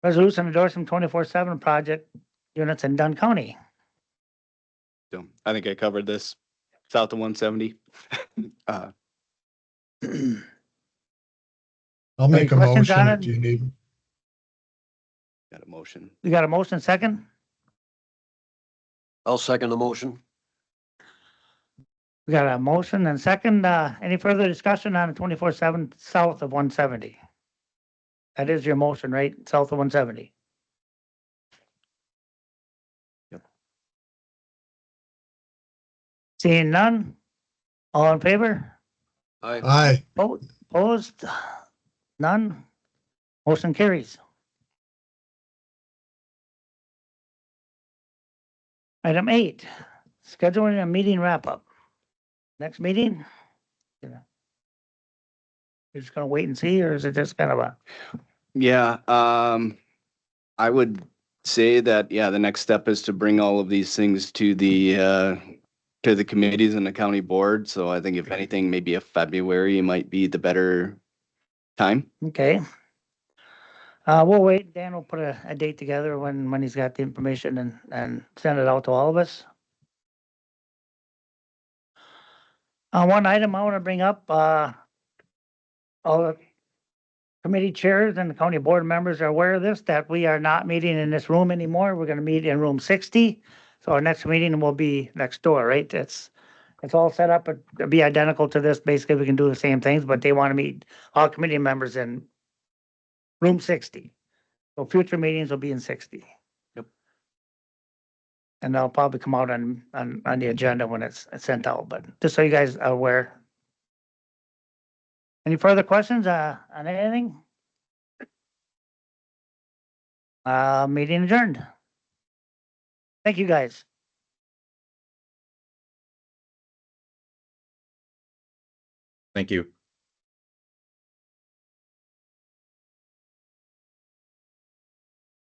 Resolution endorsing 24/7 project units in Dunn County. So I think I covered this, south of 170. I'll make a questions motion on if it? you need. Got a motion. We got a motion second? I'll second the motion. We got a motion and second. Any further discussion on 24/7 south of 170? That is your motion, right? South of 170. Yep. Seeing none? All in favor? Aye. Opposed? None? Motion carries. Item 8, scheduling a meeting wrap-up. Next meeting? You're just gonna wait and see, or is it just kind of a, Yeah, I would say that, yeah, the next step is to bring all of these things to the committees and the county board. So I think if anything, maybe a February might be the better time. Okay. We'll wait. Dan will put a date together when he's got the information and send it out to all of us. One item I want to bring up, all the committee chairs and the county board members are aware of this, that we are not meeting in this room anymore. We're gonna meet in room 60. So our next meeting will be next door, right? It's all set up, it'll be identical to this. Basically, we can do the same things, but they want to meet all committee members in room 60. So future meetings will be in 60. Yep. And they'll probably come out on the agenda when it's sent out, but just so you guys are aware. Any further questions on anything? Meeting adjourned. Thank you, guys. Thank you.